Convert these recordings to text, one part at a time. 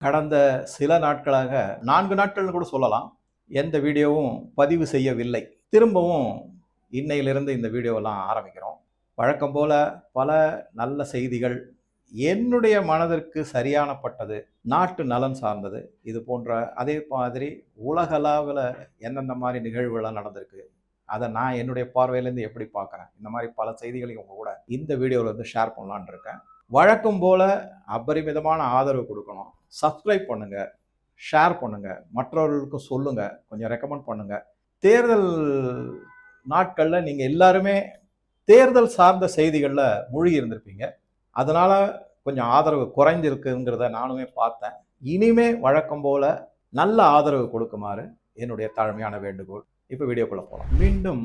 கடந்த சில நாட்களாக 4 நாட்கள்னு கூட சொல்லலாம். எந்த வீடியோவும் பதிவு செய்யவில்லை. திரும்பவும் இன்னையிலிருந்து இந்த வீடியோவெல்லாம் ஆரம்பிக்கிறோம். வழக்கம் போல பல நல்ல செய்திகள், என்னுடைய மனதிற்கு சரியான பட்டது, நாட்டு நலன் சார்ந்தது, இது போன்ற அதே மாதிரி உலகளவுல எந்தெந்த மாரி நிகழ்வுகள்லாம் நடந்திருக்கு, அத நான் என்னுடைய பார்வையிலேருந்து எப்படி பார்க்குறேன், இந்த மாரி பல செய்திகளையும் உங்க கூட இந்த வீடியோல வந்து ஷேர் பண்ணலான்னு இருக்கேன். வழக்கம் போல அபரிமிதமான ஆதரவு கொடுக்கணும். சப்ஸ்கிரைப் பண்ணுங்க, ஷேர் பண்ணுங்க, மற்றவர்களுக்கும் சொல்லுங்க, கொஞ்சம் ரெக்கமெண்ட் பண்ணுங்க. தேர்தல் நாட்கள்ல நீங்க எல்லாருமே தேர்தல் சார்ந்த செய்திகள்ல மூழ்கி இருந்திருப்பீங்க. அதனால கொஞ்சம் ஆதரவு குறைஞ்சிருக்குங்கிறத நானுமே பார்த்தேன். இனிமே வழக்கம் போல நல்ல ஆதரவு கொடுக்குமாறு என்னுடைய தாழ்மையான வேண்டுகோள். இப்போ வீடியோக்குள்ள போகலாம். மீண்டும்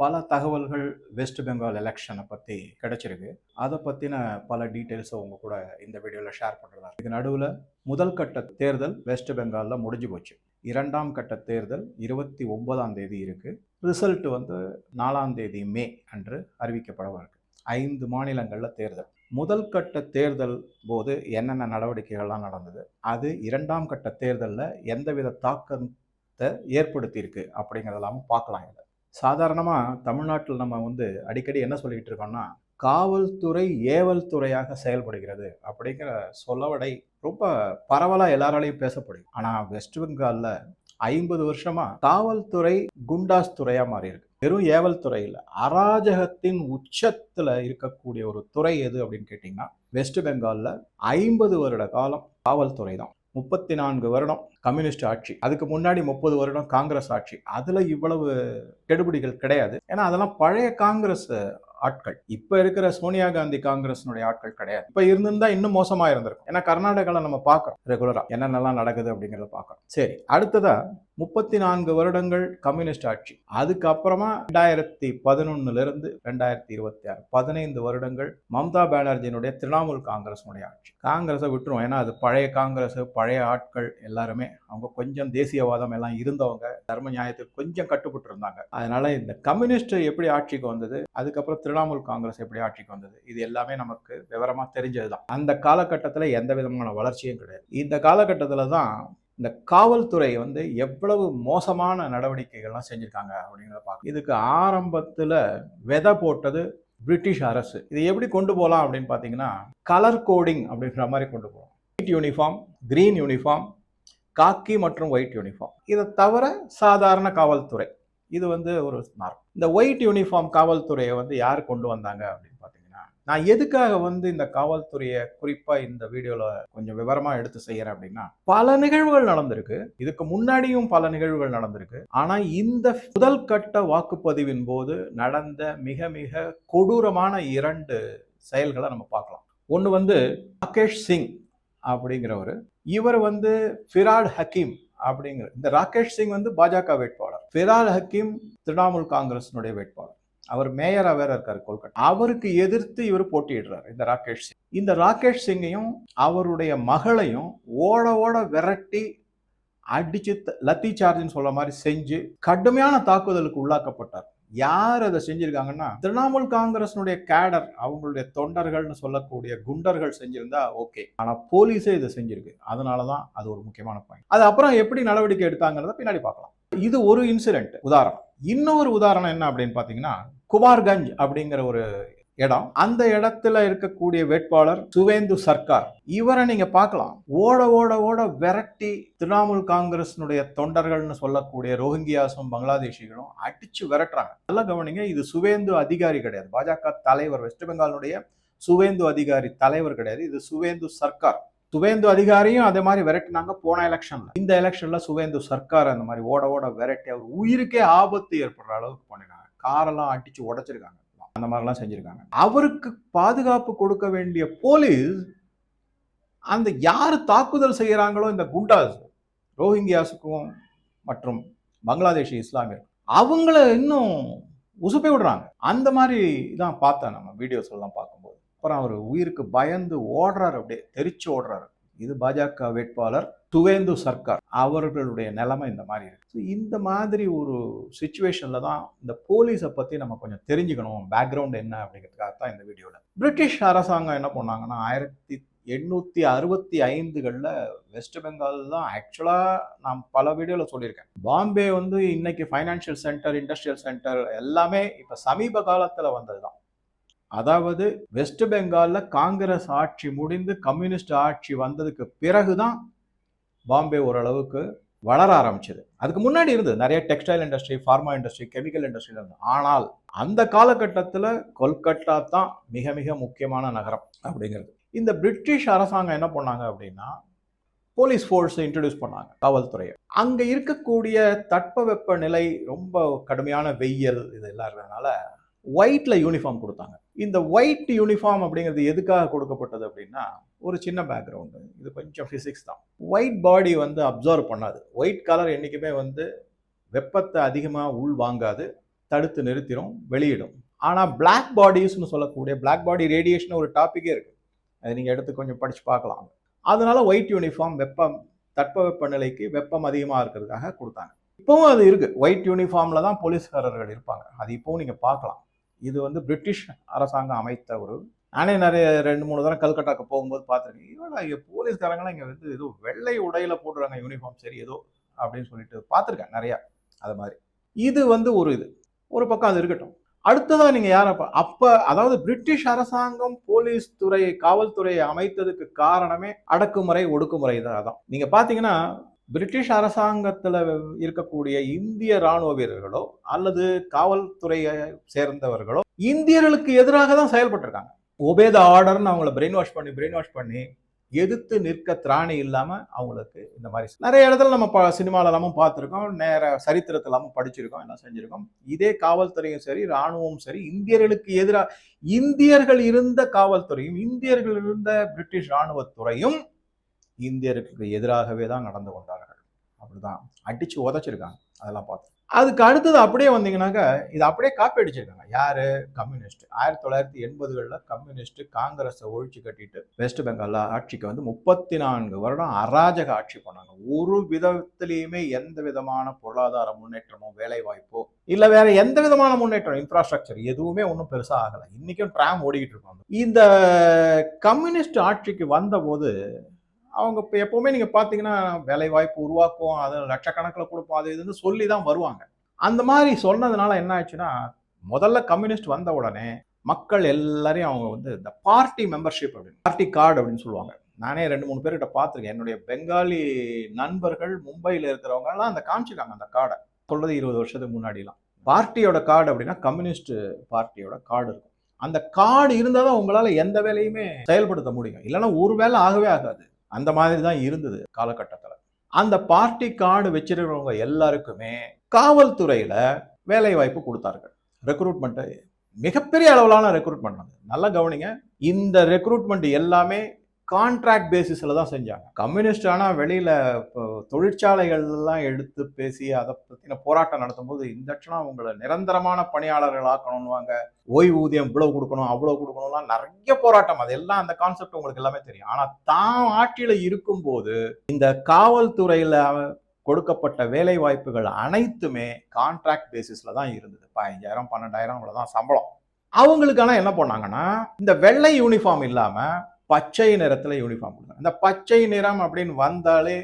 பல தகவல்கள் வெஸ்ட் பெங்கால் எலெக்ஷனை பற்றி கிடைச்சிருக்கு. அதை பற்றின பல டீட்டெயில்ஸை உங்க கூட இந்த வீடியோவில் ஷேர் பண்ணுறதா. இதுக்கு நடுவில் முதல் கட்ட தேர்தல் வெஸ்ட் பெங்காலில் முடிஞ்சு போச்சு. 2ஆம் கட்ட தேர்தல் 29ஆம் தேதி இருக்கு. ரிசல்ட் வந்து 4ஆம் தேதி மே அன்று அறிவிக்கப்படவும் இருக்கு. 5 மாநிலங்களில் தேர்தல். முதல் கட்ட தேர்தல் போது என்னென்ன நடவடிக்கைகள்லாம் நடந்தது, அது 2ஆம் கட்ட தேர்தலில் எந்தவித தாக்கத்தை ஏற்படுத்தியிருக்கு அப்படிங்கிறதெல்லாம் பார்க்கலாம். இதில் சாதாரணமாக தமிழ்நாட்டில் நம்ம வந்து அடிக்கடி என்ன சொல்லிக்கிட்டு இருக்கோம்னா, காவல்துறை ஏவல் துறையாக செயல்படுகிறது அப்படிங்கிற சொலவடை ரொம்ப பரவலாக எல்லாராலையும் பேசப்படுது. ஆனால் வெஸ்ட் பெங்காலில் 50 வருஷமா காவல்துறை குண்டாஸ் துறையா மாறி இருக்கு. வெறும் ஏவல் துறை இல்லை, அராஜகத்தின் உச்சத்துல இருக்கக்கூடிய ஒரு துறை எது அப்படின்னு கேட்டீங்கன்னா வெஸ்ட் பெங்கால்ல 50 வருட காலம் காவல்துறை தான். 34 வருடம் கம்யூனிஸ்ட் ஆட்சி, அதுக்கு முன்னாடி 30 வருடம் காங்கிரஸ் ஆட்சி. அதுல இவ்வளவு கெடுபிடிகள் கிடையாது. ஏன்னா அதெல்லாம் பழைய காங்கிரஸ் ஆட்கள். இப்ப இருக்கிற சோனியா காந்தி காங்கிரஸ்னுடைய ஆட்கள் கிடையாது. இப்ப இருந்திருந்தா இன்னும் மோசமா இருந்திருக்கும். ஏன்னா கர்நாடகால நம்ம பார்க்கறோம் ரெகுலரா என்னென்னலாம் நடக்குது அப்படிங்கிறத பார்க்கறோம். சரி, அடுத்ததா 34 வருடங்கள் கம்யூனிஸ்ட் ஆட்சி. அதுக்கப்புறமா 2011 இருந்து 2026 15 வருடங்கள் மம்தா பானர்ஜியினுடைய திரிணாமுல் காங்கிரஸ்னுடைய ஆட்சி. காங்கிரஸை விட்டுரும், ஏன்னா அது பழைய காங்கிரஸ், பழைய ஆட்கள் எல்லாருமே அவங்க கொஞ்சம் தேசியவாதம் எல்லாம் இருந்தவங்க, தர்ம நியாயத்துக்கு கொஞ்சம் கட்டுப்பட்டு இருந்தாங்க. அதனால இந்த கம்யூனிஸ்ட் எப்படி ஆட்சிக்கு வந்தது, அதுக்கப்புறம் திரிணாமுல் காங்கிரஸ் எப்படி ஆட்சிக்கு வந்தது, இது எல்லாமே நமக்கு விவரமா தெரிஞ்சதுதான். அந்த காலகட்டத்தில் எந்த விதமான வளர்ச்சியும் கிடையாது. இந்த காலகட்டத்தில் தான் இந்த காவல்துறை வந்து எவ்வளவு மோசமான நடவடிக்கைகள்லாம் செஞ்சிருக்காங்க அப்படிங்கிறத பார்க்க. இதுக்கு ஆரம்பத்தில் விதை போட்டது பிரிட்டிஷ் அரசு. இதை எப்படி கொண்டு போகலாம் அப்படின்னு பார்த்தீங்கன்னா, கலர் கோடிங் அப்படின்ற மாதிரி கொண்டு போகலாம். ஒயிட் யூனிஃபார்ம், கிரீன் யூனிஃபார்ம், காக்கி மற்றும் ஒயிட் யூனிஃபார்ம். இதை தவிர சாதாரண காவல்துறை, இது வந்து ஒரு மார்க். இந்த ஒயிட் யூனிஃபார்ம் காவல்துறையை வந்து யார் கொண்டு வந்தாங்க அப்படின்னு பார்த்தீங்கன்னா, நான் எதுக்காக வந்து இந்த காவல்துறையை குறிப்பா இந்த வீடியோல கொஞ்சம் விவரமா எடுத்து செய்யறேன் அப்படின்னா, பல நிகழ்வுகள் நடந்திருக்கு, இதுக்கு முன்னாடியும் பல நிகழ்வுகள் நடந்திருக்கு. ஆனா இந்த முதல் கட்ட வாக்குப்பதிவின் போது நடந்த மிக மிக கொடூரமான 2 செயல்களை நம்ம பார்க்கலாம். ஒன்று வந்து ராகேஷ் சிங் அப்படிங்கிறவர், இவர் வந்து ஃபிராட் ஹக்கீம் அப்படிங்கிற, இந்த ராகேஷ் சிங் வந்து பாஜக வேட்பாளர், ஃபிராட் ஹக்கீம் திரிணாமுல் காங்கிரஸினுடைய வேட்பாளர். அவர் மேயரா வேற இருக்காரு கொல்கட்டா. அவருக்கு எதிர்த்து இவர் போட்டியிடுறாரு இந்த ராகேஷ் சிங். இந்த ராகேஷ் சிங்கையும் அவருடைய மகளையும் ஓட ஓட விரட்டி அடிச்சு லத்தி சார்ஜ்னு சொல்ற மாதிரி செஞ்சு கடுமையான தாக்குதலுக்கு உள்ளாக்கப்பட்டார். யார் அதை செஞ்சிருக்காங்கன்னா, திரிணாமுல் காங்கிரஸினுடைய கேடர், அவங்களுடைய தொண்டர்கள்னு சொல்லக்கூடிய குண்டர்கள் செஞ்சிருந்தா ஓகே. ஆனா போலீஸே இதை செஞ்சிருக்கு. அதனாலதான் அது ஒரு முக்கியமான பாயிண்ட். அது அப்புறம் எப்படி நடவடிக்கை எடுத்தாங்கிறத பின்னாடி பார்க்கலாம். இது ஒரு இன்சிடென்ட் உதாரணம். இன்னொரு உதாரணம் என்ன அப்படின்னு பாத்தீங்கன்னா, குமார்கஞ்ச் அப்படிங்கிற ஒரு இடம். அந்த இடத்துல இருக்கக்கூடிய வேட்பாளர் சுவேந்து சர்க்கார், இவரை நீங்க பார்க்கலாம். ஓட ஓட ஓட விரட்டி திரிணாமுல் காங்கிரஸினுடைய தொண்டர்கள்னு சொல்லக்கூடிய ரோஹிங்கியாஸும் பங்களாதேஷிகளும் அடிச்சு விரட்டுறாங்க. நல்லா கவனிங்க, இது சுவேந்து அதிகாரி கிடையாது, பாஜக தலைவர், வெஸ்ட் பெங்காலுடைய சுவேந்து அதிகாரி தலைவர் கிடையாது, இது சுவேந்து சர்க்கார். சுவேந்து அதிகாரியும் அதே மாதிரி விரட்டினாங்க போன எலெக்ஷன்ல. இந்த எலெக்ஷன்ல சுவேந்து சர்க்கார் அந்த மாதிரி ஓட ஓட விரட்டி அவர் உயிருக்கே ஆபத்து ஏற்படுற அளவுக்கு பண்ணிருக்காங்க. காரெல்லாம் அடிச்சு உடைச்சிருக்காங்க, அந்த மாதிரிலாம் செஞ்சிருக்காங்க. அவருக்கு பாதுகாப்பு கொடுக்க வேண்டிய போலீஸ், அந்த யாரு தாக்குதல் செய்யறாங்களோ இந்த குண்டாஸ், ரோஹிங்கியாஸுக்கும் மற்றும் பங்களாதேஷி இஸ்லாமியர், அவங்கள இன்னும் உசுப்பி விடுறாங்க. அந்த மாதிரி தான் பார்த்தேன் நம்ம வீடியோஸ் எல்லாம் பார்க்கும்போது. அப்புறம் அவர் உயிருக்கு பயந்து ஓடுறாரு, அப்படியே தெரிச்சு ஓடுறாரு. இது பாஜக வேட்பாளர் சுவேந்து சர்க்கார், அவர்களுடைய நிலைமை இந்த மாதிரி இருக்கு. இந்த மாதிரி ஒரு சிச்சுவேஷன்ல தான் இந்த போலீஸை பத்தி நம்ம கொஞ்சம் தெரிஞ்சுக்கணும், பேக்ரவுண்ட் என்ன அப்படிங்கிறதுக்காக தான் இந்த வீடியோல. பிரிட்டிஷ் அரசாங்கம் என்ன பண்ணாங்கன்னா, 1865களில் வெஸ்ட் பெங்கால் தான் ஆக்சுவலாக நான் பல வீடியோவில் சொல்லியிருக்கேன். பாம்பே வந்து இன்னைக்கு ஃபைனான்சியல் சென்டர், இண்டஸ்ட்ரியல் சென்டர் எல்லாமே இப்போ சமீப காலத்தில் வந்தது தான். அதாவது வெஸ்ட் பெங்காலில் காங்கிரஸ் ஆட்சி முடிந்து கம்யூனிஸ்ட் ஆட்சி வந்ததுக்கு பிறகுதான் பாம்பே ஓரளவுக்கு வளர ஆரம்பிச்சது. அதுக்கு முன்னாடி இருந்தது நிறைய textile industry, pharma industry, chemical industry இருந்தது. ஆனால் அந்த காலகட்டத்தில் கொல்கத்தா தான் மிக மிக முக்கியமான நகரம் அப்படிங்கிறது. இந்த பிரிட்டிஷ் அரசாங்கம் என்ன பண்ணாங்க அப்படின்னா, போலீஸ் ஃபோர்ஸை இன்ட்ரடியூஸ் பண்ணாங்க, காவல்துறையை. அங்கே இருக்கக்கூடிய தட்பவெப்ப நிலை ரொம்ப கடுமையான வெயில் இதெல்லாம் இருக்கிறதுனால ஒயிட்ல யூனிஃபார்ம் கொடுத்தாங்க. இந்த ஒயிட் யூனிஃபார்ம் அப்படிங்கிறது எதுக்காக கொடுக்கப்பட்டது அப்படின்னா, ஒரு சின்ன பேக்ரவுண்டு, இது கொஞ்சம் ஃபிசிக்ஸ் தான். ஒயிட் பாடி வந்து அப்சர்வ் பண்ணாது. ஒயிட் கலர் என்றைக்குமே வந்து வெப்பத்தை அதிகமாக உள் வாங்காது, தடுத்து நிறுத்திடும், வெளியிடும். ஆனால் பிளாக் பாடிஸ்னு சொல்லக்கூடிய பிளாக் பாடி ரேடியேஷன் ஒரு டாப்பிக்கே இருக்குது. அதை நீங்கள் எடுத்து கொஞ்சம் படித்து பார்க்கலாம். அதனால ஒயிட் யூனிஃபார்ம் வெப்பம், தட்பவெப்ப நிலைக்கு வெப்பம் அதிகமாக இருக்கிறதுக்காக கொடுத்தாங்க. இப்போவும் அது இருக்குது. ஒயிட் யூனிஃபார்மில் தான் போலீஸ்காரர்கள் இருப்பாங்க. அது இப்போவும் நீங்கள் பார்க்கலாம். இது வந்து பிரிட்டிஷ் அரசாங்கம் அமைத்த ஒரு, நானே நிறைய 2-3 தடவை கல்கட்டாக்கு போகும்போது பார்த்துருக்கேன். இவங்க இங்கே போலீஸ்காரங்களாம் இங்கே வந்து ஏதோ வெள்ளை உடையில போடுறாங்க யூனிஃபார்ம், சரி ஏதோ அப்படின்னு சொல்லிட்டு பார்த்துருக்கேன் நிறையா. அது மாதிரி இது வந்து ஒரு பக்கம் அது இருக்கட்டும். அடுத்ததான் நீங்கள் யாரை அப்போ அதாவது பிரிட்டிஷ் அரசாங்கம் போலீஸ் துறை, காவல்துறையை அமைத்ததுக்கு காரணமே அடக்குமுறை, ஒடுக்குமுறை தான். அதான் நீங்கள் பார்த்தீங்கன்னா, பிரிட்டிஷ் அரசாங்கத்தில் இருக்கக்கூடிய இந்திய ராணுவ வீரர்களோ அல்லது காவல்துறையை சேர்ந்தவர்களோ இந்தியர்களுக்கு எதிராக தான் செயல்பட்டிருக்காங்க. ஒபே த ஆர்டர்னு அவங்கள பிரெயின் வாஷ் பண்ணி எதிர்த்து நிற்க திராணி இல்லாமல் அவங்களுக்கு இந்த மாதிரி நிறைய இடத்துல நம்ம சினிமாவில் எல்லாமும் பார்த்துருக்கோம், நேர சரித்திரத்தில் எல்லாமும் படிச்சிருக்கோம், எல்லாம் செஞ்சுருக்கோம். இதே காவல்துறையும் சரி, இராணுவமும் சரி, இந்தியர்களுக்கு எதிராக, இந்தியர்கள் இருந்த காவல்துறையும் இந்தியர்கள் இருந்த பிரிட்டிஷ் இராணுவத்துறையும் இந்தியருக்கு எதிராகவே தான் நடந்து கொண்டார்கள். அப்படிதான் அடிச்சு உதச்சிருக்காங்க. அதெல்லாம் பார்த்து அதுக்கு அடுத்தது அப்படியே வந்தீங்கன்னாக்க இது அப்படியே காப்பி அடிச்சிருக்காங்க. யாரு? கம்யூனிஸ்ட். 1980களில் கம்யூனிஸ்ட் காங்கிரஸை ஒழிச்சு கட்டிட்டு வெஸ்ட் பெங்கால் ஆட்சிக்கு வந்து 34 வருடம் அராஜக ஆட்சி பண்ணாங்க. ஒரு விதத்திலையுமே எந்த விதமான பொருளாதார முன்னேற்றமோ, வேலை வாய்ப்போ இல்ல வேற எந்த விதமான முன்னேற்றம், இன்ஃப்ராஸ்ட்ரக்சர் எதுவுமே ஒன்றும் பெருசா ஆகலை. இன்னைக்கும் ட்ராம் ஓடிக்கிட்டு இருக்கோம். இந்த கம்யூனிஸ்ட் ஆட்சிக்கு வந்த போது அவங்க இப்போ எப்பவுமே நீங்கள் பார்த்தீங்கன்னா வேலை வாய்ப்பு உருவாக்கும், அது லட்சக்கணக்கில் கொடுப்போம், அது இதுன்னு சொல்லி தான் வருவாங்க. அந்த மாதிரி சொன்னதுனால என்ன ஆச்சுன்னா, முதல்ல கம்யூனிஸ்ட் வந்த உடனே மக்கள் எல்லாரையும் அவங்க வந்து இந்த பார்ட்டி மெம்பர்ஷிப் அப்படின்னு, பார்ட்டி கார்டு அப்படின்னு சொல்லுவாங்க. நானே 2-3 பேர்கிட்ட பார்த்துருக்கேன். என்னுடைய பெங்காலி நண்பர்கள் மும்பையில் இருக்கிறவங்க எல்லாம் அந்த காமிச்சிருக்காங்க அந்த கார்டை. சொல்றது 20 வருஷத்துக்கு முன்னாடிலாம். பார்ட்டியோட கார்டு அப்படின்னா கம்யூனிஸ்ட் பார்ட்டியோட கார்டு இருக்கும். அந்த கார்டு இருந்தால் தான் உங்களால் எந்த வேலையுமே செயல்படுத்த முடியும், இல்லைன்னா ஒரு வேலை ஆகவே ஆகாது. அந்த மாதிரி தான் இருந்தது காலகட்டத்தில். அந்த பார்ட்டி கார்டு வச்சிருக்கிறவங்க எல்லாருக்குமே காவல்துறையில வேலை வாய்ப்பு கொடுத்தார்கள். ரெக்ரூட்மெண்ட் மிகப்பெரிய அளவிலான ரெக்ரூட்மெண்ட். நல்லா கவனிங்க, இந்த ரெக்ரூட்மெண்ட் எல்லாமே கான்ட்ராக்ட் பேசிஸ்ல தான் செஞ்சாங்க. கம்யூனிஸ்ட் ஆனால் வெளியில தொழிற்சாலைகள்லாம் எடுத்து பேசி அதை பற்றின போராட்டம் நடத்தும் போது இந்த லட்சணம் உங்களை நிரந்தரமான பணியாளர்கள் ஆக்கணும்னுவாங்க, ஓய்வூதியம் இவ்வளவு கொடுக்கணும் அவ்வளவு கொடுக்கணும்லாம் நிறைய போராட்டம். அதெல்லாம் அந்த கான்செப்ட் உங்களுக்கு எல்லாமே தெரியும். ஆனால் தான் ஆட்சியில் இருக்கும்போது இந்த காவல்துறையில கொடுக்கப்பட்ட வேலை வாய்ப்புகள் அனைத்துமே கான்ட்ராக்ட் பேசிஸ்ல தான் இருந்தது. 15,000 12,000 அவ்வளவுதான் சம்பளம். அவங்களுக்கான என்ன பண்ணாங்கன்னா, இந்த வெள்ளை யூனிஃபார்ம் இல்லாம பச்சை நிறத்துல யூனிஃபார்ம் கொடுத்தாங்க. இந்த பச்சை நிறம் அப்படின்னு வந்தாலே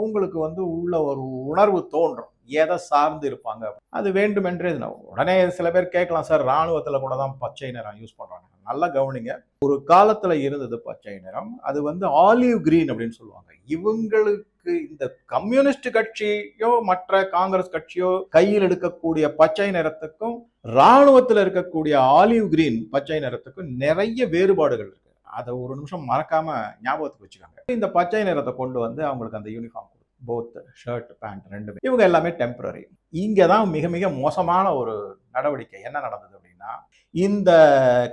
உங்களுக்கு வந்து உள்ள ஒரு உணர்வு தோன்றும், எதை சார்ந்து இருப்பாங்க. அது வேண்டுமென்றே உடனே சில பேர் கேட்கலாம், சார் ராணுவத்துல கூட தான் பச்சை நிறம் யூஸ் பண்றாங்க. நல்லா கவனிங்க, ஒரு காலத்துல இருந்தது பச்சை நிறம். அது வந்து ஆலிவ் கிரீன் அப்படின்னு சொல்லுவாங்க. இவங்களுக்கு இந்த கம்யூனிஸ்ட் கட்சியோ மற்ற காங்கிரஸ் கட்சியோ கையில் எடுக்கக்கூடிய பச்சை நிறத்துக்கும் ராணுவத்தில் இருக்கக்கூடிய ஆலிவ் கிரீன் பச்சை நிறத்துக்கும் நிறைய வேறுபாடுகள் இருக்கு. அதை ஒரு நிமிஷம் மறக்காம ஞாபகத்துக்கு வச்சுக்காங்க. இந்த பச்சை நிறத்தை கொண்டு வந்து அவங்களுக்கு அந்த யூனிஃபார்ம், போத் ஷர்ட் பேண்ட் ரெண்டுமே, இவங்க எல்லாமே டெம்பரரி. இங்கே தான் மிக மிக மோசமான ஒரு நடவடிக்கை என்ன நடந்தது அப்படின்னா, இந்த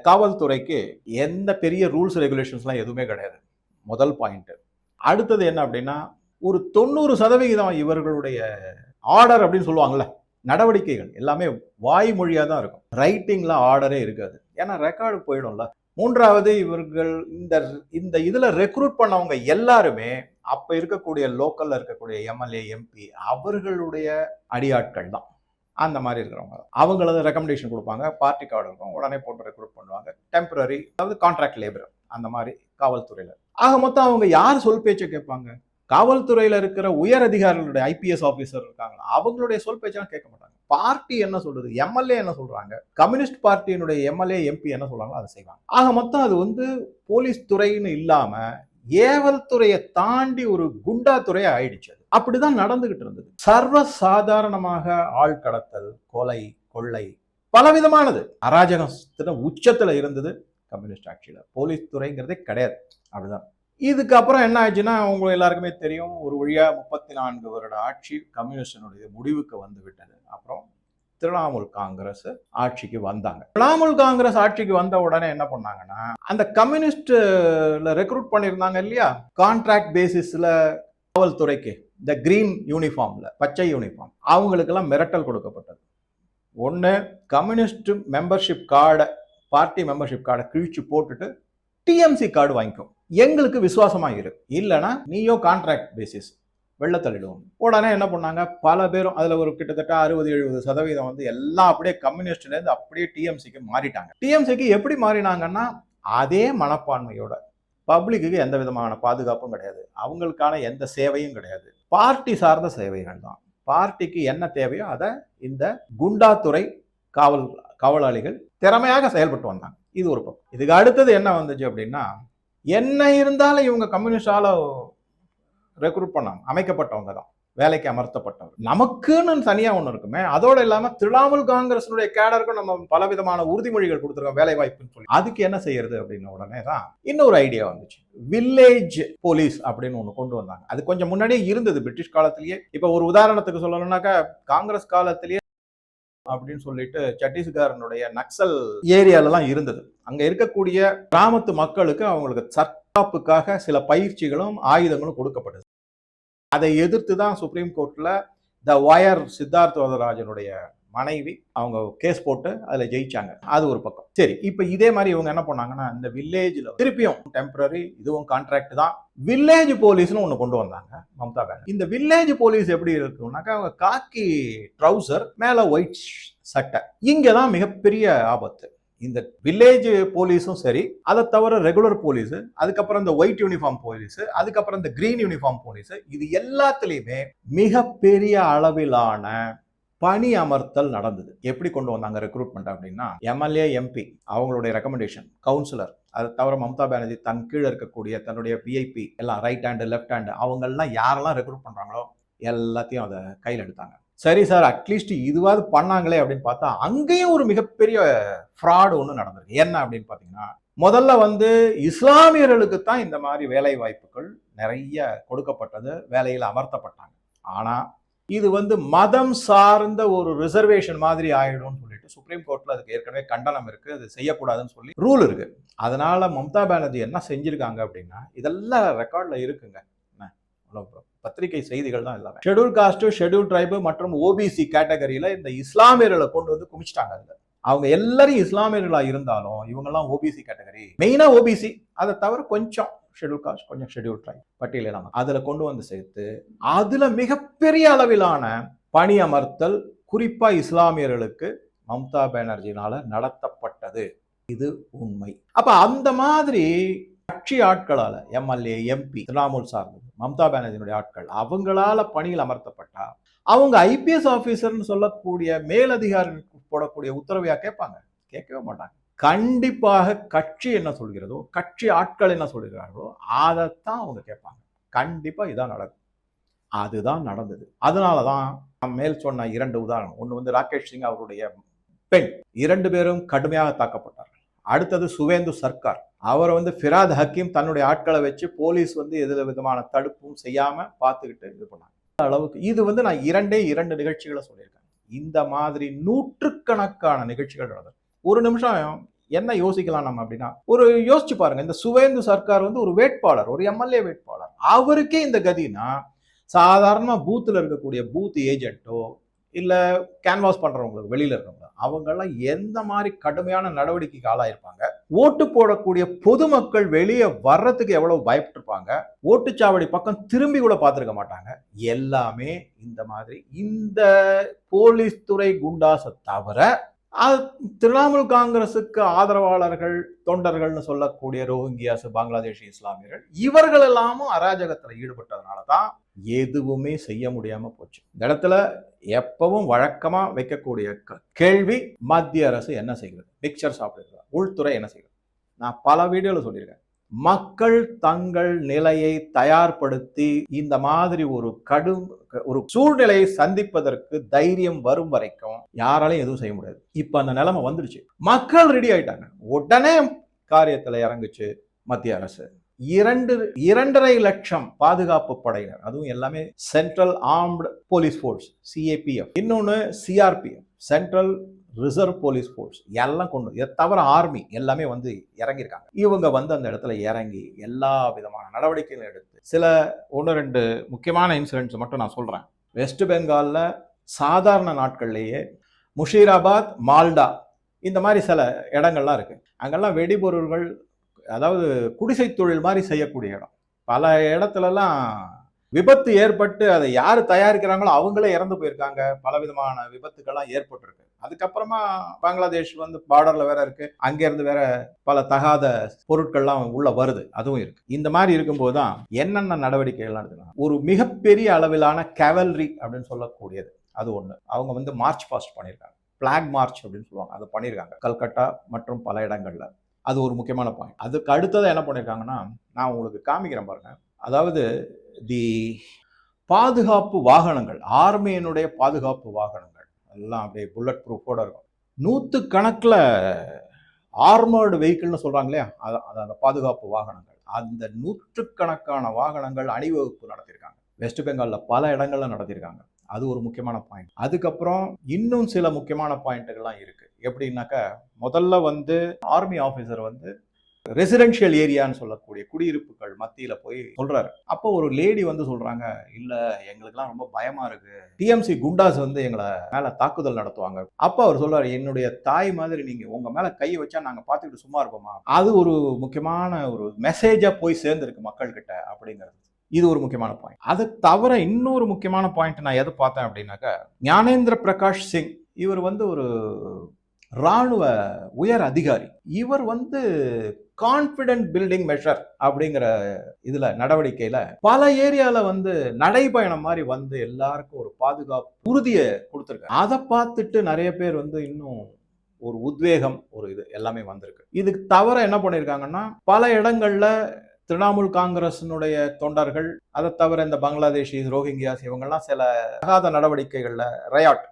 காவல்துறைக்கு எந்த பெரிய ரூல்ஸ் ரெகுலேஷன்ஸ்லாம் எதுவுமே கிடையாது. முதல் பாயிண்ட். அடுத்தது என்ன அப்படின்னா, ஒரு 90% இவர்களுடைய ஆர்டர் அப்படின்னு சொல்லுவாங்கல்ல, நடவடிக்கைகள் எல்லாமே வாய்மொழியாக தான் இருக்கும். ரைட்டிங்ல ஆர்டரே இருக்காது, ஏன்னா ரெக்கார்டு போயிடும்ல. மூன்றாவது, இவர்கள் இந்த இதுல ரெக்ரூட் பண்ணவங்க எல்லாருமே அப்ப இருக்கக்கூடிய லோக்கல்ல இருக்கக்கூடிய எம்எல்ஏ, எம்பி அவர்களுடைய அடியாட்கள் தான். அந்த மாதிரி இருக்கிறவங்க அவங்களது ரெக்கமெண்டேஷன் கொடுப்பாங்க, பார்ட்டி கார்டு இருக்கும், உடனே போட்டு ரெக்ரூட் பண்ணுவாங்க. டெம்பரரி, அதாவது கான்ட்ராக்ட் லேபர். அந்த மாதிரி காவல்துறையில. ஆக மொத்தம் அவங்க யார் சொல் பேச்சை கேட்பாங்க? காவல்துறையில இருக்கிற உயர் அதிகாரிகளுடைய ஐபிஎஸ் ஆபீசர் இருக்காங்க, அவங்களுடைய சொல் பேச்செல்லாம் கேட்க மாட்டாங்க. பார்ட்டி என்ன சொல்லுது, எம்எல்ஏ என்ன சொல்றாங்க, கம்யூனிஸ்ட் பார்ட்டியினுடைய எம்எல்ஏ எம்பி என்ன சொல்றாங்களோ அதை செய்வாங்க. ஆக மொத்தம் அது வந்து போலீஸ் துறைன்னு இல்லாம ஏவல் துறையை தாண்டி ஒரு குண்டா துறையை ஆயிடுச்சு. அப்படிதான் நடந்துகிட்டு இருந்தது. சர்வ சாதாரணமாக ஆள் கடத்தல், கொலை, கொள்ளை, பலவிதமானது அராஜகத்தின உச்சத்துல இருந்தது கம்யூனிஸ்ட் ஆட்சியில. போலீஸ் துறைங்கிறதே கிடையாது. அப்படிதான். இதுக்கப்புறம் என்ன ஆச்சுன்னா, அவங்க எல்லாருக்குமே தெரியும், ஒரு வழியா 34 வருட ஆட்சி கம்யூனிஸ்டனுடைய முடிவுக்கு வந்து விட்டது. அப்புறம் திரிணாமுல் காங்கிரஸ் ஆட்சிக்கு வந்தாங்க. திரிணாமுல் காங்கிரஸ் ஆட்சிக்கு வந்த உடனே என்ன பண்ணாங்கன்னா, அந்த கம்யூனிஸ்ட்ல ரெக்ரூட் பண்ணியிருந்தாங்க இல்லையா, கான்ட்ராக்ட் பேசிஸ்ல காவல்துறைக்கு இந்த கிரீன் யூனிஃபார்ம்ல, பச்சை யூனிஃபார்ம், அவங்களுக்கெல்லாம் மிரட்டல் கொடுக்கப்பட்டது. ஒன்று, கம்யூனிஸ்ட் மெம்பர்ஷிப் கார்டை, பார்ட்டி மெம்பர்ஷிப் கார்டை கிழிச்சு போட்டுட்டு டிஎம்சி கார்டு வாங்கிக்கும், எங்களுக்கு விசுவாசமா இரு, இல்லைன்னா நீயோ கான்ட்ராக்ட் பேசிஸ் வெள்ள தள்ளிடுவோம். உடனே என்ன பண்ணாங்க, பல பேரும் அதுல ஒரு கிட்டத்தட்ட 60-70% வந்து எல்லாம் அப்படியே கம்யூனிஸ்ட்ல இருந்து அப்படியே டிஎம்சிக்கு மாறிட்டாங்க. டிஎம்சிக்கு எப்படி மாறினாங்கன்னா, அதே மனப்பான்மையோட, பப்ளிக்கு எந்த விதமான பாதுகாப்பும் கிடையாது, அவங்களுக்கான எந்த சேவையும் கிடையாது, பார்ட்டி சார்ந்த சேவைகள் தான். பார்ட்டிக்கு என்ன தேவையோ அதை இந்த குண்டாத்துறை காவலாளிகள் திறமையாக செயல்பட்டு வந்தாங்க. இது ஒரு பக்கம். இதுக்கு அடுத்தது என்ன வந்துச்சு அப்படின்னா, என்ன இருந்தாலும் இவங்க கம்யூனிஸ்டால ரெக்ரூட் பண்ணாங்க, அமைக்கப்பட்டவங்க தான், வேலைக்கு அமர்த்தப்பட்டவர். நமக்குன்னு தனியா ஒண்ணு இருக்குமே, அதோட இல்லாம திரிணாமுல் காங்கிரஸினுடைய கேடருக்கும் நம்ம பலவிதமான உறுதிமொழிகள் கொடுத்துருக்கோம், வேலை வாய்ப்புன்னு சொல்லி. அதுக்கு என்ன செய்யறது அப்படின்ன உடனே தான் இன்னொரு ஐடியா வந்துச்சு, வில்லேஜ் போலீஸ் அப்படின்னு ஒண்ணு கொண்டு வந்தாங்க. அது கொஞ்சம் முன்னாடியே இருந்தது பிரிட்டிஷ் காலத்திலேயே. இப்ப ஒரு உதாரணத்துக்கு சொல்லணும்னாக்கா, காங்கிரஸ் காலத்திலேயே அப்படின்னு சொல்லிட்டு சத்தீஸ்கரனுடைய நக்சல் ஏரியாலலாம் இருந்தது. அங்க இருக்கக்கூடிய கிராமத்து மக்களுக்கு அவங்களுக்கு தற்காப்புக்காக சில பயிற்சிகளும் ஆயுதங்களும் கொடுக்கப்பட்டது. அதை எதிர்த்து தான் சுப்ரீம் கோர்ட்ல த வயர் சித்தார்த் வரதராஜனுடைய மனைவி அவங்க கேஸ் போட்டு அதுல ஜெயிச்சாங்க. அது ஒரு பக்கம். சரி, இப்ப இதே மாதிரி இவங்க என்ன பண்ணாங்கன்னா, இந்த வில்லேஜ்ல திருப்பியும் டெம்பரரி, இதுவும் கான்ட்ராக்ட் தான், வில்லேஜ் போலீஸ்னு ஒண்ணு கொண்டு வந்தாங்க மம்தா பானர்ஜி. இந்த வில்லேஜ் போலீஸ் எப்படி இருக்கும்னாக்கா, அவங்க காக்கி ட்ரௌசர், மேல ஒயிட் சட்டை. இங்கதான் மிகப்பெரிய ஆபத்து. இந்த வில்லேஜ் போலீஸும் சரி, அதை தவிர ரெகுலர் போலீஸ், அதுக்கப்புறம் இந்த ஒயிட் யூனிஃபார்ம் போலீஸ், அதுக்கப்புறம் இந்த கிரீன் யூனிஃபார்ம் போலீஸ், இது எல்லாத்துலயுமே மிகப்பெரிய அளவிலான பணி அமர்த்தல் நடந்தது. எப்படி கொண்டு வந்தாங்க ரெக்ரூட்மெண்ட் அப்படின்னா, எம்எல்ஏ எம்பி அவங்களுடைய ரெக்கமெண்டேஷன், கவுன்சிலர், அதை தவிர மம்தா பானர்ஜி தன் கீழே இருக்கக்கூடிய தன்னுடைய விஐபி எல்லாம், ரைட் ஹேண்டு லெஃப்ட் ஹேண்டு, அவங்கெல்லாம் யாரெல்லாம் ரெக்ரூட் பண்றாங்களோ எல்லாத்தையும் அதை கையில் எடுத்தாங்க. சரி சார், அட்லீஸ்ட் இதுவாது பண்ணாங்களே அப்படின்னு பார்த்தா, அங்கேயும் ஒரு மிகப்பெரிய ஃப்ராடு ஒன்று நடந்திருக்கு. என்ன அப்படின்னு பார்த்தீங்கன்னா, முதல்ல வந்து இஸ்லாமியர்களுக்கு தான் இந்த மாதிரி வேலை வாய்ப்புகள் நிறைய கொடுக்கப்பட்டது, வேலையில் அமர்த்தப்பட்டாங்க. ஆனா இது வந்து மதம் சார்ந்த ஒரு ரிசர்வேஷன் மாதிரி ஆயிடும்னு சொல்லிட்டு சுப்ரீம் கோர்ட்ல அதுக்கு ஏற்கனவே கண்டனம் இருக்கு, அது செய்யக்கூடாதுன்னு சொல்லி ரூல் இருக்கு. அதனால மம்தா பானர்ஜி என்ன செஞ்சிருக்காங்க அப்படின்னா, இதெல்லாம் ரெக்கார்ட்ல இருக்குங்க, பத்திரிகை செய்திகள் தான் எல்லாமே. ஷெட்யூல் காஸ்ட், ஷெட்யூல் ட்ரைபு மற்றும் ஓபிசி கேட்டகரியில இந்த இஸ்லாமியர்களை கொண்டு வந்து குமிச்சிட்டாங்க. அதுல அவங்க எல்லாரும் இஸ்லாமியர்களா இருந்தாலும் இவங்கெல்லாம் ஓபிசி கேட்டகரி, மெயினா ஓபிசி, அதை தவிர கொஞ்சம் ஷெட்யூல் காஸ்ட், கொஞ்சம் ஷெட்யூல் ட்ரைப் பட்டியலாம் அதுல கொண்டு வந்து சேர்த்து, அதுல மிகப்பெரிய அளவிலான பணி அமர்த்தல் குறிப்பா இஸ்லாமியர்களுக்கு மம்தா பானர்ஜினால நடத்தப்பட்டது. இது உண்மை. அப்ப அந்த மாதிரி கட்சி ஆட்களால, எம்எல்ஏ எம்பி திரிணாமுல் சார்ந்தது, மம்தா பானர்ஜியினுடைய ஆட்கள், அவங்களால பணியில் அமர்த்தப்பட்டா அவங்க ஐபிஎஸ் ஆபீசர்னு சொல்லக்கூடிய மேலதிகாரிகளுக்கு போடக்கூடிய உத்தரவையா கேட்பாங்க? கேட்கவே மாட்டாங்க. கண்டிப்பாக கட்சி என்ன சொல்கிறதோ, கட்சி ஆட்கள் என்ன சொல்கிறார்களோ அதைத்தான் அவங்க கேட்பாங்க. கண்டிப்பா இதான் நடக்கும். அதுதான் நடந்தது. அதனாலதான் மேல் சொன்ன 2 உதாரணம். ஒன்று வந்து ராகேஷ் சிங் அவருடைய பெண், 2 பேரும் கடுமையாக தாக்கப்பட்டார்கள். அடுத்தது சுவேந்து சர்க்கார், அவரை வந்து ஃபிராத் ஹக்கீம் தன்னுடைய ஆட்களை வச்சு போலீஸ் வந்து எந்த விதமான தடுப்பும் செய்யாம பார்த்துக்கிட்டு இது பண்ணாங்க. அளவுக்கு இது வந்து நான் 2 நிகழ்ச்சிகளை சொல்லியிருக்கேன். இந்த மாதிரி நூற்றுக்கணக்கான நிகழ்ச்சிகள் நடந்தது. ஒரு நிமிஷம் என்ன யோசிக்கலாம் நம்ம அப்படின்னா, ஒரு யோசிச்சு பாருங்க, இந்த சுவேந்து சர்க்கார் வந்து ஒரு வேட்பாளர், ஒரு எம்எல்ஏ வேட்பாளர், அவருக்கே இந்த கதினா, சாதாரண பூத்துல இருக்கக்கூடிய பூத் ஏஜென்ட்டோ இல்ல கேன்வாஸ் பண்றவங்களுக்கு வெளியில இருக்கவங்க, அவங்கெல்லாம் எந்த மாதிரி கடுமையான நடவடிக்கைக்கு ஆளாயிருப்பாங்க, ஓட்டு போடக்கூடிய பொதுமக்கள் வெளியே வர்றதுக்கு எவ்வளவு பயப்பட்டிருப்பாங்க, ஓட்டுச்சாவடி பக்கம் திரும்பி கூட பார்த்திருக்க மாட்டாங்க. எல்லாமே இந்த மாதிரி இந்த போலீஸ் துறை குண்டாசை தவிர அது திரிணாமுல் காங்கிரசுக்கு ஆதரவாளர்கள், தொண்டர்கள்னு சொல்லக்கூடிய ரோஹிங்கியாஸ், பங்களாதேஷி இஸ்லாமியர்கள் இவர்கள் எல்லாமும் அராஜகத்துல ஈடுபட்டதுனால தான் எதுவுமே செய்ய முடியாம போச்சு. இந்த இடத்துல எப்பவும் வழக்கமா வைக்கக்கூடிய கேள்வி, மத்திய அரசு என்ன செய்கிறது? மிக்சர் சாப்பிடுகிறதா? உள்துறை என்ன செய்கிறது? நான் பல வீடியோல சொல்லியிருக்கேன். மக்கள் தங்கள் நிலையை தயார்படுத்தி இந்த மாதிரி ஒரு சூழ்நிலையை சந்திப்பதற்கு தைரியம் வரும் வரைக்கும் யாராலையும் எதுவும் செய்ய முடியாது. இப்ப அந்த நிலைமை வந்துடுச்சு. மக்கள் ரெடி ஆயிட்டாங்க. உடனே காரியத்துல இறங்குச்சு மத்திய அரசு. 2.5 லட்சம் பாதுகாப்பு படையினர், அதுவும் எல்லாமே central armed police force, CAPF, இன்னொன்னு CRPF, central reserve police force, எல்லாம் கொண்டு, இதை தவிர ஆர்மி எல்லாமே வந்து இறங்கியிருக்காங்க. இவங்க வந்து அந்த இடத்துல இறங்கி எல்லா விதமான நடவடிக்கைகளும் எடுத்து, சில 1-2 முக்கியமான இன்சிடென்ட்ஸ் மட்டும் நான் சொல்றேன். வெஸ்ட் பெங்கால்ல சாதாரண நாட்கள்லேயே முஷீராபாத், மால்டா இந்த மாதிரி சில இடங்கள்லாம் இருக்கு. அங்கெல்லாம் வெடிபொருள்கள், அதாவது குடிசை தொழில் மாதிரி செய்யக்கூடிய இடம். பல இடத்துலலாம் விபத்து ஏற்பட்டு அதை யார் தயாரிக்கிறாங்களோ அவங்களே இறந்து போயிருக்காங்க. பல விதமான விபத்துக்கள்லாம் ஏற்பட்டிருக்கு. அதுக்கப்புறமா பங்களாதேஷ் வந்து பார்டர்ல வேற இருக்கு, அங்க இருந்து வேற பல தகாத பொருட்கள்லாம் உள்ள வருது, அதுவும் இருக்கு. இந்த மாதிரி இருக்கும்போது தான் என்னென்ன நடவடிக்கைகள்லாம் எடுத்துக்கலாம். ஒரு மிகப்பெரிய அளவிலான கேவல்ரி அப்படின்னு சொல்லக்கூடியது அது ஒண்ணு. அவங்க வந்து மார்ச் பாஸ்ட் பண்ணியிருக்காங்க, பிளாக் மார்ச் அப்படின்னு சொல்லுவாங்க, அதை பண்ணியிருக்காங்க கல்கட்டா மற்றும் பல இடங்கள்ல. அது ஒரு முக்கியமான பாயிண்ட். அதுக்கு அடுத்தது என்ன பண்ணியிருக்காங்கன்னா, நான் உங்களுக்கு காமிக்கிறேன் பாருங்க. அதாவது தி பாதுகாப்பு வாகனங்கள், ஆர்மியினுடைய பாதுகாப்பு வாகனங்கள் எல்லாம் அப்படியே புல்லட் ப்ரூஃபோட இருக்கும். 100 கணக்கில் ஆர்மர்டு வெஹிக்கிள்னு சொல்றாங்க இல்லையா, அந்த பாதுகாப்பு வாகனங்கள், அந்த 100 கணக்கான வாகனங்கள் அணிவகுப்பு நடத்தியிருக்காங்க. வெஸ்ட் பெங்கால்ல பல இடங்கள்ல நடத்தியிருக்காங்க. அது ஒரு முக்கியமான பாயிண்ட். அதுக்கப்புறம் இன்னும் சில முக்கியமான பாயிண்ட்டுகள்லாம் இருக்கு. எப்படின்னாக்கா, முதல்ல வந்து ஆர்மி ஆஃபீஸர் வந்து ரெசிடென்ஷியல் ஏரியான்னு சொல்லக்கூடிய குடியிருப்புகள் மத்தியில போய் சொல்றாரு. அப்போ ஒரு லேடி வந்து சொல்றாங்க, இல்ல எங்களுக்குலாம் ரொம்ப பயமா இருக்கு, டிஎம்சி குண்டாஸ் வந்து எங்களை மேல தாக்குதல் நடத்துவாங்க. அப்ப அவர் சொல்றாரு, என்னுடைய தாய் மாதிரி நீங்க உங்க மேல கை வச்சா நாங்க பாத்துக்கிட்டு சும்மா இருப்போமா? அது ஒரு முக்கியமான ஒரு மெசேஜா போய் சேர்ந்திருக்கு மக்கள் கிட்ட அப்படிங்கிறது. இது ஒரு முக்கியமான பாயிண்ட். அது தவிர இன்னொரு முக்கியமான பாயிண்ட் நான் எதை பார்த்தேன் அப்படின்னாக்கா, ஞானேந்திர பிரகாஷ் சிங், இவர் வந்து ஒரு ராணுவ உயர் அதிகாரி. இவர் வந்து கான்பிடன்ட் பில்டிங் மெஷர் அப்படிங்கிற இதுல நடவடிக்கையில பல ஏரியால வந்து நடைபயணம் மாதிரி வந்து எல்லாருக்கும் ஒரு பாதுகாப்பு உறுதியை கொடுத்திருக்காங்க. அதை பார்த்துட்டு நிறைய பேர் வந்து இன்னும் ஒரு உத்வேகம், ஒரு இது எல்லாமே வந்திருக்கு. இதுக்கு தவிர என்ன பண்ணிருக்காங்கன்னா, பல இடங்கள்ல திரிணாமுல் காங்கிரசினுடைய தொண்டர்கள், அதை தவிர இந்த பங்களாதேஷி, ரோஹிங்கியாஸ் இவங்கெல்லாம் சில தகாத நடவடிக்கைகள்ல, ரயாட்,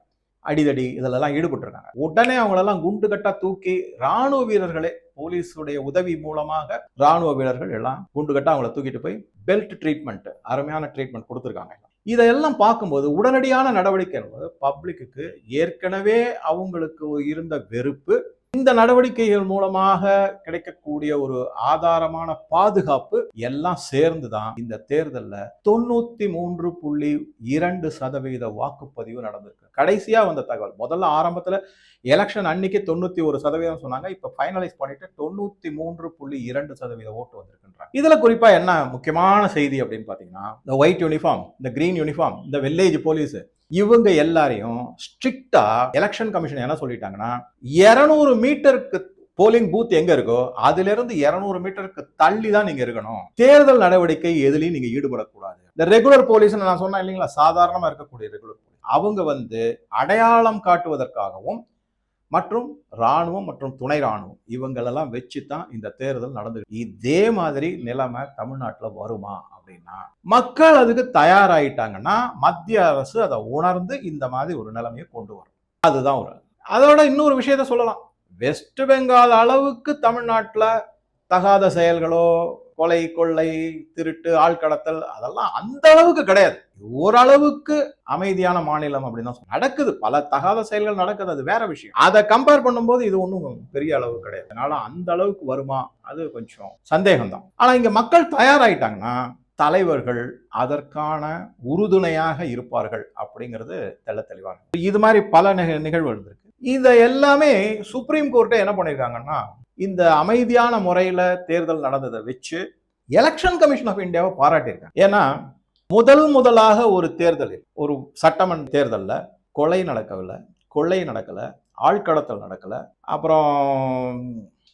அடிதடி இதெல்லாம் ஈடுபட்டிருக்காங்க. உடனே அவங்களெல்லாம் குண்டு கட்டா தூக்கி ராணுவ வீரர்களே, போலீஸுடைய உதவி மூலமாக ராணுவ வீரர்கள் எல்லாம் குண்டு கட்டா அவங்கள தூக்கிட்டு போய் பெல்ட் ட்ரீட்மெண்ட், அருமையான ட்ரீட்மெண்ட் கொடுத்துருக்காங்க. இதெல்லாம் பார்க்கும்போது உடனடியான நடவடிக்கை என்பது பப்ளிக்கு ஏற்கனவே அவங்களுக்கு இருந்த வெறுப்பு, இந்த நடவடிக்கைகள் மூலமாக கிடைக்கக்கூடிய ஒரு ஆதாரமான பாதுகாப்பு எல்லாம் சேர்ந்துதான் இந்த தேர்தலில் 93.2% வாக்குப்பதிவு நடந்திருக்கு. கடைசியா வந்த தகவல், முதல்ல ஆரம்பத்துல எலெக்ஷன் அன்னைக்கு 91% சொன்னாங்க. இப்ப ஃபைனலைஸ் பண்ணிட்டு 93.2% ஓட்டு வந்திருக்கின்றாங்க. இதுல குறிப்பா என்ன முக்கியமான செய்தி அப்படின்னு பாத்தீங்கன்னா, இந்த ஒயிட் யூனிஃபார்ம், இந்த கிரீன் யூனிஃபார்ம், இந்த வில்லேஜ் போலீஸ், இவங்க எல்லாரையும் ஸ்ட்ரிக்டா எலெக்ஷன் கமிஷன் என்ன சொல்லிட்டாங்கன்னா, 200 மீட்டருக்கு போலிங் பூத் எங்க இருக்கோ அதுல இருந்து 200 மீட்டருக்கு தள்ளி தான் நீங்க இருக்கணும். தேர்தல் நடவடிக்கை எதுலையும் நீங்க ஈடுபடக்கூடாது. இந்த ரெகுலர் போலீஸ் நான் சொன்னேன் இல்லைங்களா, சாதாரணமா இருக்கக்கூடிய ரெகுலர் போலீஸ், அவங்க வந்து அடையாளம் காட்டுவதற்காகவும் மற்றும் ராணுவம் மற்றும் துணை ராணுவம் இவங்களெல்லாம் வச்சுதான் இந்த தேர்தல் நடந்து. இதே மாதிரி நிலைமை தமிழ்நாட்டில் வருமா அப்படின்னா, மக்கள் அதுக்கு தயாராயிட்டாங்கன்னா மத்திய அரசு அதை உணர்ந்து இந்த மாதிரி ஒரு நிலைமையை கொண்டு வரும். அதுதான் ஒரு. அதோட இன்னொரு விஷயத்த சொல்லலாம், வெஸ்ட் பெங்கால் அளவுக்கு தமிழ்நாட்டில் தகாத செயல்களோ, கொலை, கொள்ளை, திருட்டு, ஆழ்கடத்தல் அதெல்லாம் அந்த அளவுக்கு கிடையாது. ஓரளவுக்கு அமைதியான மாநிலம் அப்படின்னு தான் நடக்குது. பல தகாத செயல்கள் நடக்குது, அது வேற விஷயம். அதை கம்பேர் பண்ணும்போது இது ஒன்றும் பெரிய அளவு கிடையாது. அதனால அந்த அளவுக்கு வருமா, அது கொஞ்சம் சந்தேகம் தான். ஆனா இங்க மக்கள் தயாராயிட்டாங்கன்னா தலைவர்கள் அதற்கான உறுதுணையாக இருப்பார்கள் அப்படிங்கிறது தெள்ள தெளிவான. இது மாதிரி பல நிகழ்வு இருந்திருக்கு. இதை எல்லாமே சுப்ரீம் கோர்ட்டை என்ன பண்ணிருக்காங்கன்னா, இந்த அமைதியான முறையில தேர்தல் நடந்ததை வச்சு எலெக்ஷன் கமிஷன் ஆஃப் இந்தியாவை பாராட்டியிருக்காங்க. ஏன்னா முதலாக ஒரு தேர்தலில், ஒரு சட்டமன்ற தேர்தலில் கொலை நடக்கவில்லை, கொள்ளை நடக்கல, ஆழ்கடத்தல் நடக்கலை, அப்புறம்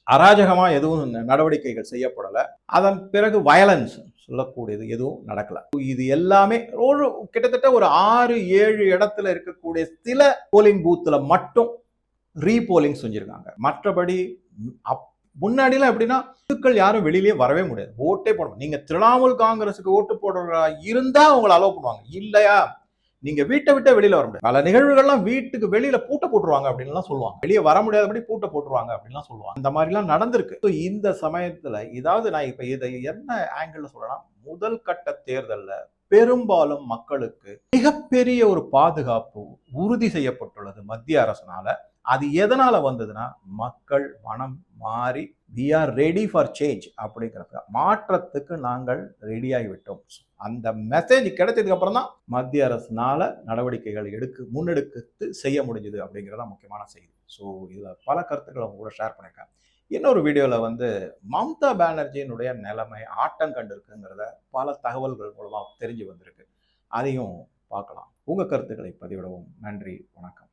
அராஜகமா எதுவும் நடவடிக்கைகள் செய்யப்படல, அதன் பிறகு வயலன்ஸ் சொல்லக்கூடியது எதுவும் நடக்கல. இது எல்லாமே ஒரு கிட்டத்தட்ட ஒரு 6-7 இடத்துல இருக்கக்கூடிய சில போலிங் பூத்துல மட்டும் ரீபோலிங் செஞ்சிருக்காங்க. மற்றபடி முன்னாடிலாம் எப்படின்னா இந்துக்கள் யாரும் வெளியிலேயே வரவே முடியாது, ஓட்டே போட. நீங்க திரிணாமுல் காங்கிரஸுக்கு ஓட்டு போடுறதா இருந்தா உங்களை அலோவ் பண்ணுவாங்க, இல்லையா நீங்க வீட்டை விட்டு வெளியில வர முடியாது. பல நிகழ்வுகள்லாம் வீட்டுக்கு வெளியில பூட்ட போட்டுருவாங்க அப்படின்னு சொல்லுவாங்க, வெளியே வர முடியாதபடி பூட்ட போட்டுருவாங்க அப்படின்னு சொல்லுவாங்க. அந்த மாதிரி எல்லாம் நடந்திருக்கு. இந்த சமயத்துல இதாவது நான் இப்ப இதை என்ன ஆங்கிள் சொல்லலாம், முதல் கட்ட தேர்தல்ல பெரும்பாலும் மக்களுக்கு மிகப்பெரிய ஒரு பாதுகாப்பு உறுதி செய்யப்பட்டுள்ளது மத்திய அரசினால. அது எதனால வந்ததுன்னா, மக்கள் மனம் மாறி we are ready for change அப்படிங்கிறது, மாற்றத்துக்கு நாங்கள் ரெடியாகி விட்டோம். அந்த மெசேஜ் கிடைச்சதுக்கு அப்புறம் தான் மத்திய அரசுனால நடவடிக்கைகள் முன்னெடுத்து செய்ய முடிஞ்சது அப்படிங்கிறதா முக்கியமான செய்தி. ஸோ இதில் பல கருத்துக்களை அவங்க கூட ஷேர் பண்ணியிருக்கேன். இன்னொரு வீடியோவில் வந்து மம்தா பானர்ஜியினுடைய நிலைமை ஆட்டம் கண்டு இருக்குங்கிறத பல தகவல்கள் மூலமாக தெரிஞ்சு வந்திருக்கு. அதையும் பார்க்கலாம். உங்கள் கருத்துக்களை பதிவிடவும். நன்றி, வணக்கம்.